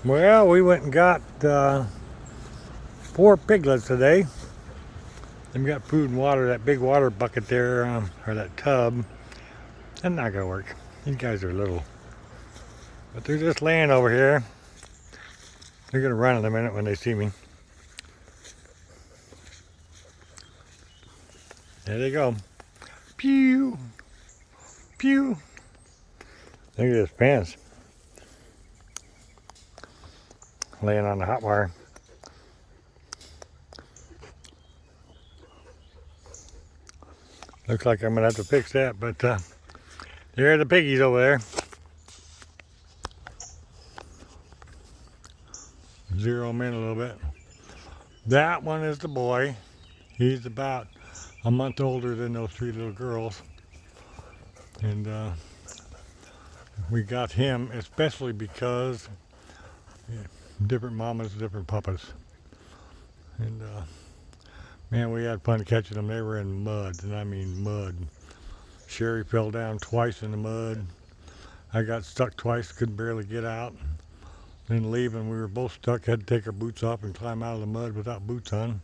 Well, we went and got 4 piglets today. They've got food and water, that big water bucket there, or that tub. That's not gonna work. These guys are little. But they're just laying over here. They're gonna run in a minute when they see me. There they go. Pew! Pew! Look at his pants. Laying on the hot wire. Looks like I'm gonna have to fix that, but there are the piggies over there. Zero them in a little bit. That one is the boy. He's about a month older than those 3 little girls. And we got him especially because different mamas, different papas. And man, we had fun catching them. They were in mud, and I mean mud. Sherry fell down twice in the mud. I got stuck twice, could barely get out. Then leaving, we were both stuck, had to take our boots off and climb out of the mud without boots on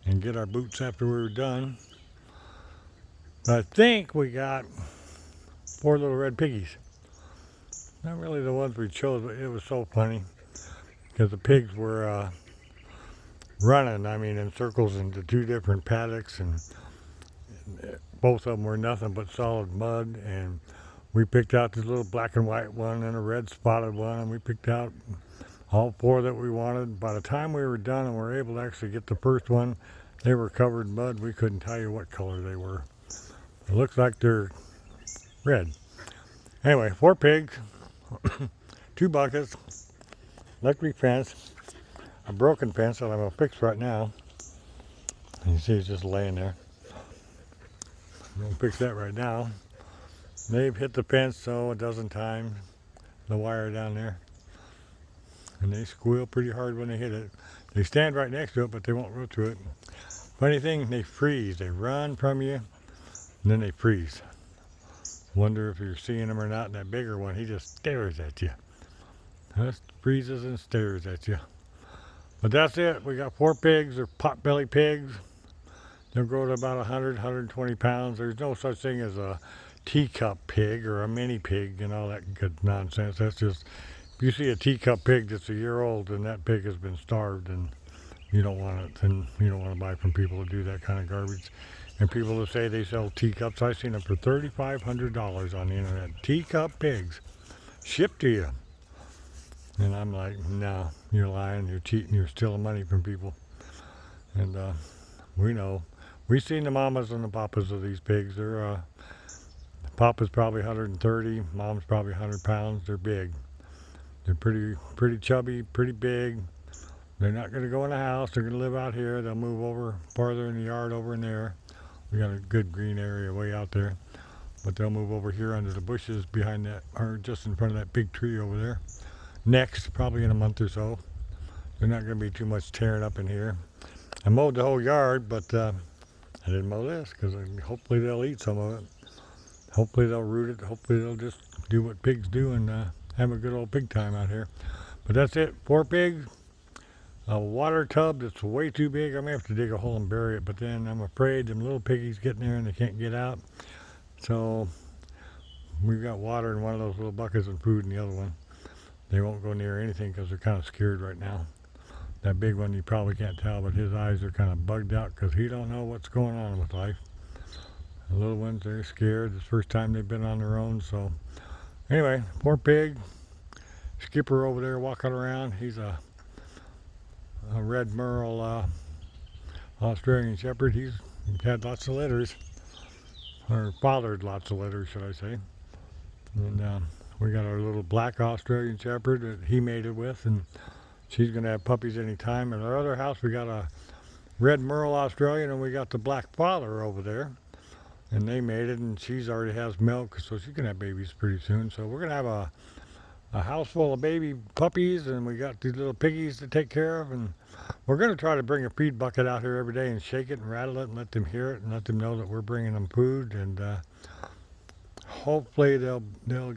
and get our boots after we were done. But I think we got 4 little red piggies. Not really the ones we chose, but it was so funny because the pigs were running, I mean, in circles into 2 different paddocks, and both of them were nothing but solid mud. And we picked out this little black and white one and a red spotted one, and we picked out all 4 that we wanted. By the time we were done and were able to actually get the first one, they were covered in mud. We couldn't tell you what color they were. It looks like they're red. Anyway, 4 pigs, 2 buckets, electric fence, a broken fence that I'm going to fix right now. You see it's just laying there. I'm going to fix that right now. They've hit the fence so a dozen times, the wire down there. And they squeal pretty hard when they hit it. They stand right next to it, but they won't go through it. Funny thing, they freeze. They run from you, and then they freeze. Wonder if you're seeing them or not. And that bigger one, he just stares at you. Just freezes and stares at you. But that's it. We got 4 pigs. They're pot belly pigs. They'll grow to about 100, 120 pounds. There's no such thing as a teacup pig or a mini pig and all that good nonsense. That's just, if you see a teacup pig that's a year old and that pig has been starved, and you don't want it, and you don't want to buy from people who do that kind of garbage. And people who say they sell teacups, I've seen them for $3,500 on the internet. Teacup pigs shipped to you. And I'm like, no, you're lying, you're cheating, you're stealing money from people. And we know. We've seen the mamas and the papas of these pigs. They're papa's probably 130, mom's probably 100 pounds. They're big. They're pretty chubby, pretty big. They're not going to go in the house. They're going to live out here. They'll move over farther in the yard over in there. We got a good green area way out there. But they'll move over here under the bushes behind that, or just in front of that big tree over there. Next, probably in a month or so. There's not going to be too much tearing up in here. I mowed the whole yard, but I didn't mow this because hopefully they'll eat some of it. Hopefully they'll root it. Hopefully they'll just do what pigs do and have a good old pig time out here. But that's it. 4 pigs. A water tub that's way too big. I may have to dig a hole and bury it, but then I'm afraid them little piggies get in there and they can't get out. So we've got water in one of those little buckets and food in the other one. They won't go near anything because they're kind of scared right now. That big one you probably can't tell, but his eyes are kind of bugged out because he don't know what's going on with life. The little ones, they're scared. It's the first time they've been on their own. So anyway, 4 pig. Skipper over there walking around. He's a red merle Australian Shepherd. He's had lots of litters, or fathered lots of litters, should I say. And we got our little black Australian Shepherd that he mated with, and she's going to have puppies any time. In our other house, we got a red merle Australian, and we got the black father over there. And they mated, and she's already has milk, so she can have babies pretty soon. So we're going to have a house full of baby puppies, and we got these little piggies to take care of. And we're going to try to bring a feed bucket out here every day and shake it and rattle it and let them hear it and let them know that we're bringing them food. And hopefully they'll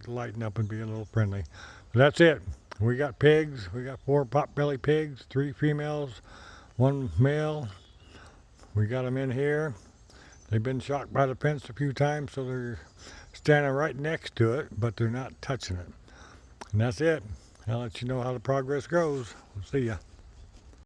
lighten up and be a little friendly. But that's it. We got pigs. We got 4 pot belly pigs, 3 females, 1 male. We got them in here. They've been shocked by the fence a few times, so they're standing right next to it, but they're not touching it. And that's it. I'll let you know how the progress goes. We'll see ya.